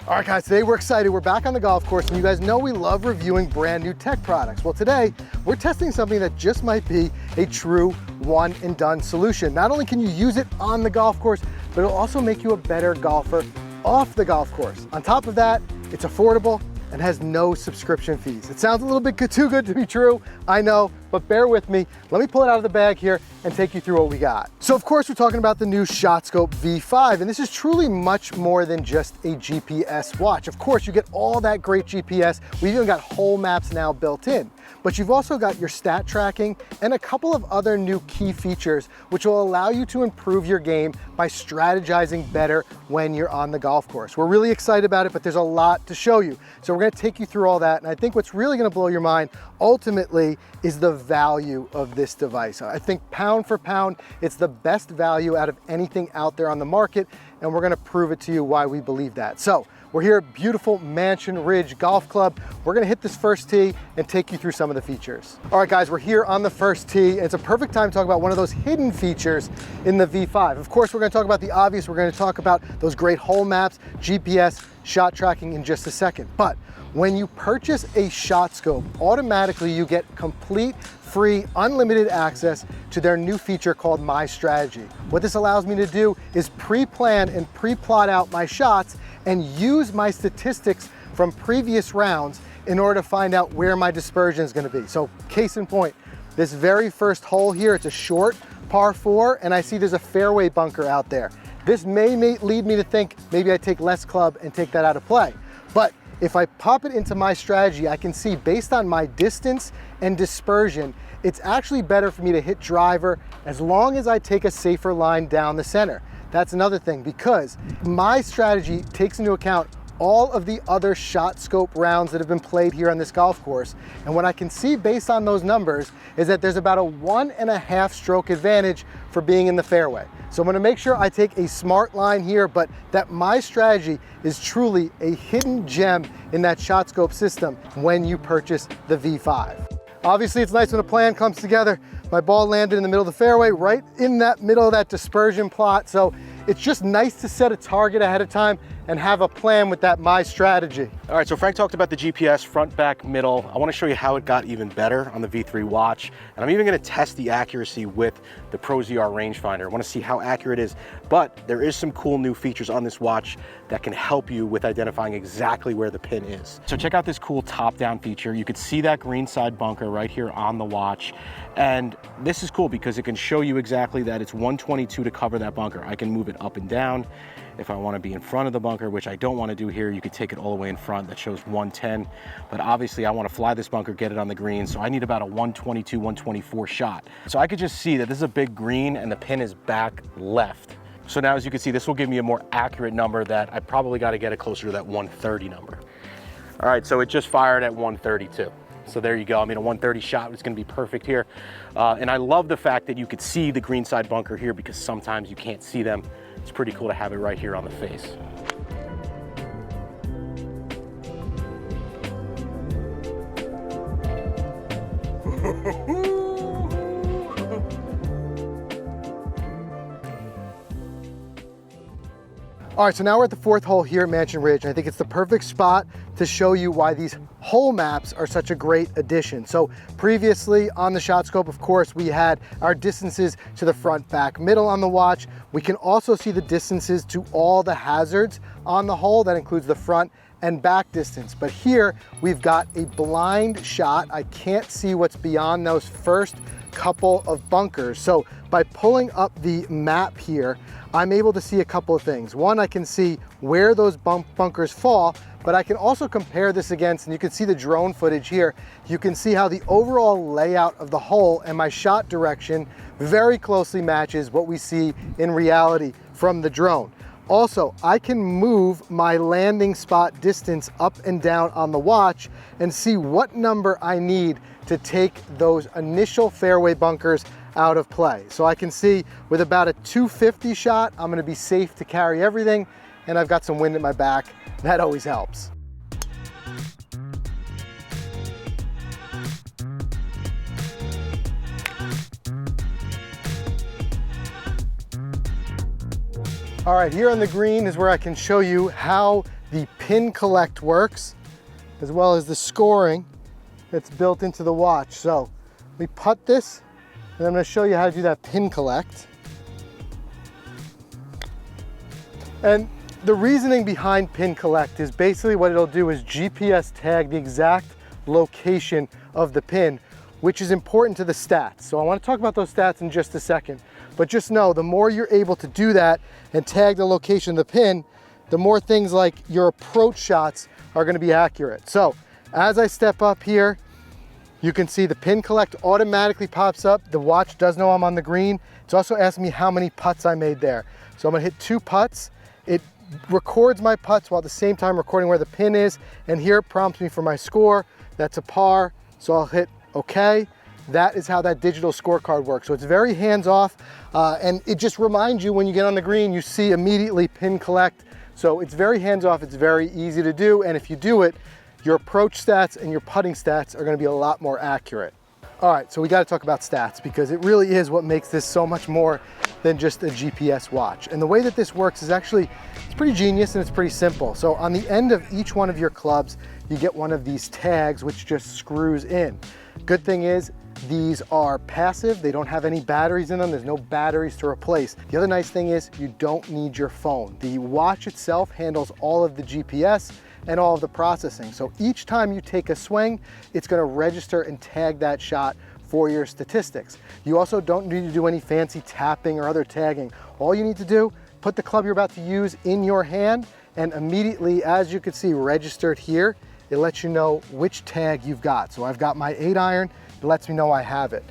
All right, guys, today we're excited. We're back on the golf course, and you guys know we love reviewing brand new tech products. Well, today we're testing something that just might be a true one and done solution. Not only can you use it on the golf course, but it'll also make you a better golfer off the golf course. On top of that, it's affordable and has no subscription fees. It sounds a little bit too good to be true, I know, but bear with me. Let me pull it out of the bag here and take you through what we got. So of course, we're talking about the new ShotScope V5, and this is truly much more than just a GPS watch. Of course, you get all that great GPS. We've even got hole maps now built in, but you've also got your stat tracking and a couple of other new key features which will allow you to improve your game by strategizing better when you're on the golf course. We're really excited about it, but there's a lot to show you. So we're gonna take you through all that, and I think what's really gonna blow your mind ultimately is the value of this device. I think pound for pound, it's the best value out of anything out there on the market, and we're gonna prove it to you why we believe that. So we're here at beautiful Mansion Ridge Golf Club. We're gonna hit this first tee and take you through some of the features. All right, guys, we're here on the first tee, and it's a perfect time to talk about one of those hidden features in the V5. Of course, we're gonna talk about the obvious. We're gonna talk about those great hole maps, GPS, shot tracking in just a second. But when you purchase a ShotScope, automatically you get complete, free, unlimited access to their new feature called MyStrategy. What this allows me to do is pre-plan and pre-plot out my shots and use my statistics from previous rounds in order to find out where my dispersion is gonna be. So case in point, this very first hole here, it's a short par 4, and I see there's a fairway bunker out there. This may lead me to think maybe I take less club and take that out of play. But if I pop it into MyStrategy, I can see based on my distance and dispersion, it's actually better for me to hit driver as long as I take a safer line down the center. That's another thing, because MyStrategy takes into account all of the other ShotScope rounds that have been played here on this golf course. And what I can see based on those numbers is that there's about a 1.5 stroke advantage for being in the fairway. So I'm gonna make sure I take a smart line here, but that MyStrategy is truly a hidden gem in that ShotScope system when you purchase the V5. Obviously, it's nice when a plan comes together. My ball landed in the middle of the fairway, right in that middle of that dispersion plot. So it's just nice to set a target ahead of time and have a plan with that MyStrategy. All right, so Frank talked about the GPS, front, back, middle. I wanna show you how it got even better on the V3 watch. And I'm even gonna test the accuracy with the Pro ZR rangefinder. I wanna see how accurate it is. But there is some cool new features on this watch that can help you with identifying exactly where the pin is. So check out this cool top-down feature. You could see that green side bunker right here on the watch. And this is cool because it can show you exactly that it's 122 to cover that bunker. I can move it up and down. If I want to be in front of the bunker, which I don't want to do here, you could take it all the way in front. That shows 110. But obviously I want to fly this bunker, get it on the green. So I need about a 122, 124 shot. So I could just see that this is a big green and the pin is back left. So now as you can see, this will give me a more accurate number that I probably got to get it closer to that 130 number. All right, so it just fired at 132. So there you go. I mean, a 130 shot is going to be perfect here. And I love the fact that you could see the green side bunker here because sometimes you can't see them. It's pretty cool to have it right here on the face. All right, so now we're at the fourth hole here at Mansion Ridge, and I think it's the perfect spot to show you why these hole maps are such a great addition. So previously on the ShotScope, of course, we had our distances to the front, back, middle on the watch. We can also see the distances to all the hazards on the hole. That includes the front and back distance. But here we've got a blind shot. I can't see what's beyond those first couple of bunkers. So by pulling up the map here, I'm able to see a couple of things. One, I can see where those bunkers fall, but I can also compare this against, and you can see the drone footage here, you can see how the overall layout of the hole and my shot direction very closely matches what we see in reality from the drone. Also, I can move my landing spot distance up and down on the watch and see what number I need to take those initial fairway bunkers out of play. So I can see with about a 250 shot, I'm gonna be safe to carry everything, and I've got some wind at my back. That always helps. All right, here on the green is where I can show you how the PinCollect works, as well as the scoring that's built into the watch. So we put this, and I'm going to show you how to do that PinCollect. And the reasoning behind PinCollect is basically what it'll do is GPS tag the exact location of the pin, which is important to the stats. So I want to talk about those stats in just a second, but just know the more you're able to do that and tag the location of the pin, the more things like your approach shots are going to be accurate. So as I step up here, you can see the PinCollect automatically pops up. The watch does know I'm on the green. It's also asking me how many putts I made there. So I'm going to hit 2 putts. It records my putts while at the same time recording where the pin is, and here it prompts me for my score. That's a par, so I'll hit OK. That is how that digital scorecard works. So it's very hands-off, and it just reminds you when you get on the green, you see immediately PinCollect. So it's very hands-off, it's very easy to do, and if you do it, your approach stats and your putting stats are going to be a lot more accurate. All right, so we got to talk about stats because it really is what makes this so much more than just a GPS watch. And the way that this works is actually, it's pretty genius and it's pretty simple. So on the end of each one of your clubs, you get one of these tags which just screws in. Good thing is these are passive. They don't have any batteries in them. There's no batteries to replace. The other nice thing is you don't need your phone. The watch itself handles all of the GPS and all of the processing. So each time you take a swing, it's going to register and tag that shot for your statistics. You also don't need to do any fancy tapping or other tagging. All you need to do, put the club you're about to use in your hand, and immediately, as you can see registered here, it lets you know which tag you've got. So I've got my 8-iron, it lets me know I have it.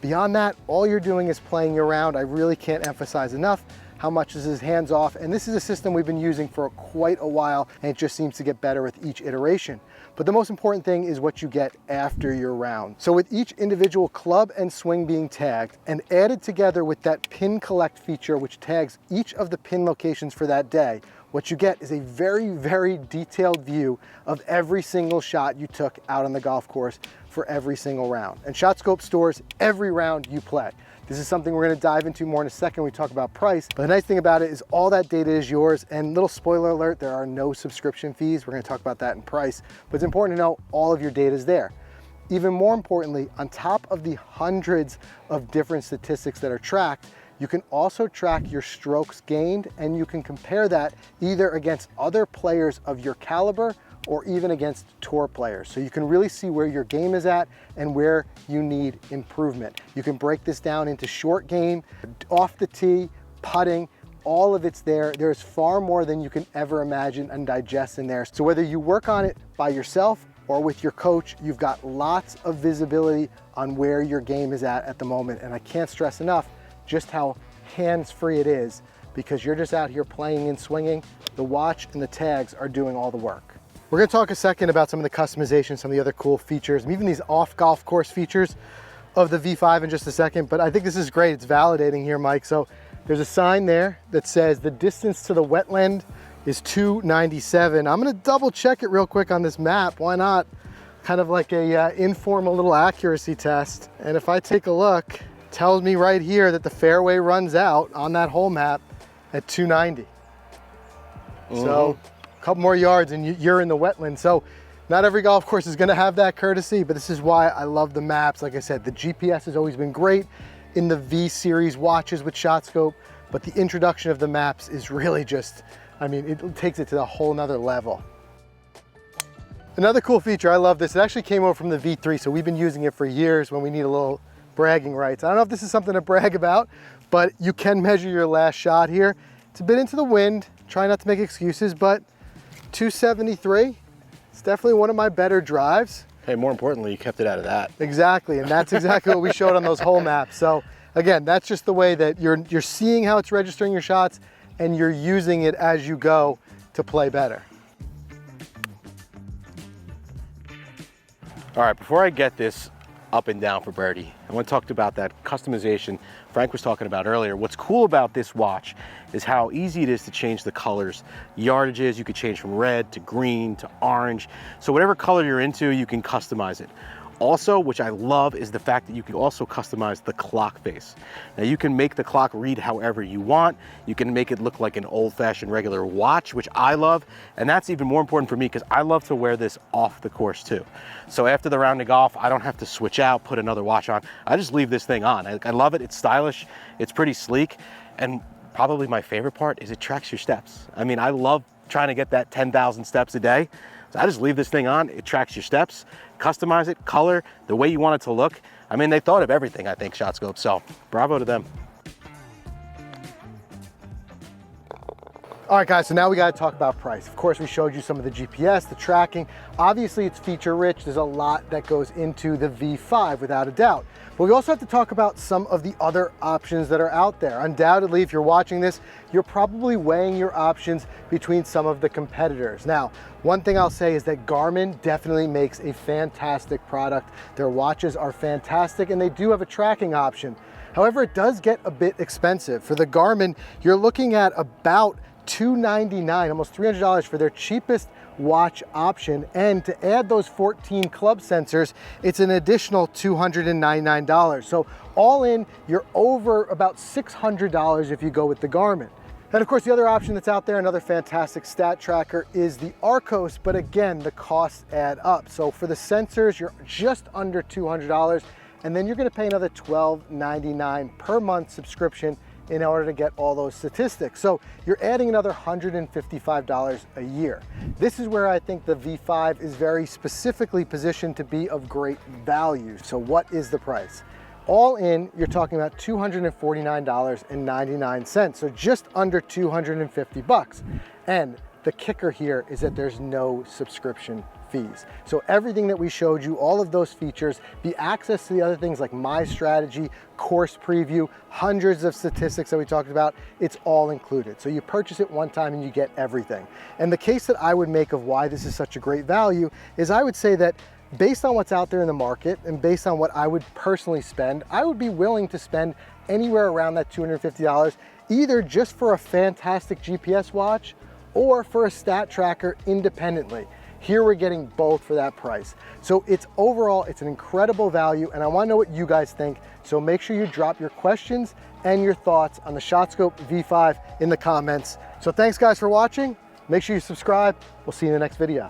Beyond that, all you're doing is playing around. I really can't emphasize enough how much this is hands-off, and this is a system we've been using for quite a while, and it just seems to get better with each iteration. But the most important thing is what you get after your round. So with each individual club and swing being tagged and added together with that PinCollect feature, which tags each of the pin locations for that day, what you get is a very, very detailed view of every single shot you took out on the golf course for every single round. And ShotScope stores every round you play. This is something we're going to dive into more in a second when we talk about price. But the nice thing about it is all that data is yours. And little spoiler alert, there are no subscription fees. We're going to talk about that in price. But it's important to know all of your data is there. Even more importantly, on top of the hundreds of different statistics that are tracked, you can also track your strokes gained, and you can compare that either against other players of your caliber or even against tour players. So you can really see where your game is at and where you need improvement. You can break this down into short game, off the tee, putting, all of it's there. There's far more than you can ever imagine and digest in there. So whether you work on it by yourself or with your coach, you've got lots of visibility on where your game is at the moment. And I can't stress enough just how hands-free it is, because you're just out here playing and swinging. The watch and the tags are doing all the work. We're going to talk a second about some of the customization, some of the other cool features, and even these off golf course features of the V5 in just a second, but I think this is great. It's validating here, Mike. So there's a sign there that says the distance to the wetland is 297. I'm going to double check it real quick on this map. Why not? Kind of like a informal little accuracy test. And if I take a look, it tells me right here that the fairway runs out on that hole map at 290. So a couple more yards and you're in the wetland. So not every golf course is going to have that courtesy, but this is why I love the maps. Like I said, the GPS has always been great in the V series watches with ShotScope, but the introduction of the maps is really just, I mean, it takes it to a whole nother level. Another cool feature, I love this. It actually came over from the V3, so we've been using it for years when we need a little bragging rights. I don't know if this is something to brag about, but you can measure your last shot here. It's a bit into the wind. Try not to make excuses, but 273. It's definitely one of my better drives. Hey, more importantly, you kept it out of that. Exactly, and that's exactly what we showed on those hole maps. So again, that's just the way that you're seeing how it's registering your shots, and you're using it as you go to play better. All right, before I get this up and down for birdie, I want to talk about that customization Frank was talking about earlier. What's cool about this watch is how easy it is to change the colors. Yardages, you could change from red to green to orange. So whatever color you're into, you can customize it. Also, which I love, is the fact that you can also customize the clock face. Now you can make the clock read however you want. You can make it look like an old-fashioned regular watch, which I love. And that's even more important for me because I love to wear this off the course too. So after the round of golf, I don't have to switch out, put another watch on. I just leave this thing on. I love it. It's stylish. It's pretty sleek. And probably my favorite part is it tracks your steps. I mean, I love trying to get that 10,000 steps a day. So I just leave this thing on. It tracks your steps. Customize it, color, the way you want it to look. I mean, they thought of everything, I think, ShotScope, so bravo to them. All right, guys, so now we got to talk about price. Of course, we showed you some of the GPS, the tracking. Obviously, it's feature rich. There's a lot that goes into the V5 without a doubt. But we also have to talk about some of the other options that are out there. Undoubtedly, if you're watching this, you're probably weighing your options between some of the competitors. Now, one thing I'll say is that Garmin definitely makes a fantastic product. Their watches are fantastic and they do have a tracking option. However, it does get a bit expensive. For the Garmin, you're looking at about $299, almost $300 for their cheapest watch option, and to add those 14 club sensors, it's an additional $299. So all in, you're over about $600 if you go with the Garmin. And of course, the other option that's out there, another fantastic stat tracker, is the Arcos, but again, the costs add up. So for the sensors, you're just under $200, and then you're gonna pay another $12.99 per month subscription in order to get all those statistics. So you're adding another $155 a year. This is where I think the V5 is very specifically positioned to be of great value. So what is the price? All in, you're talking about $249.99, so just under 250 bucks. And the kicker here is that there's no subscription fees. So everything that we showed you, all of those features, the access to the other things like MyStrategy, course preview, hundreds of statistics that we talked about, it's all included. So you purchase it one time and you get everything. And the case that I would make of why this is such a great value is I would say that based on what's out there in the market and based on what I would personally spend, I would be willing to spend anywhere around that $250, either just for a fantastic GPS watch or for a stat tracker independently. Here we're getting both for that price. So it's overall, it's an incredible value, and I wanna know what you guys think. So make sure you drop your questions and your thoughts on the ShotScope V5 in the comments. So thanks guys for watching. Make sure you subscribe. We'll see you in the next video.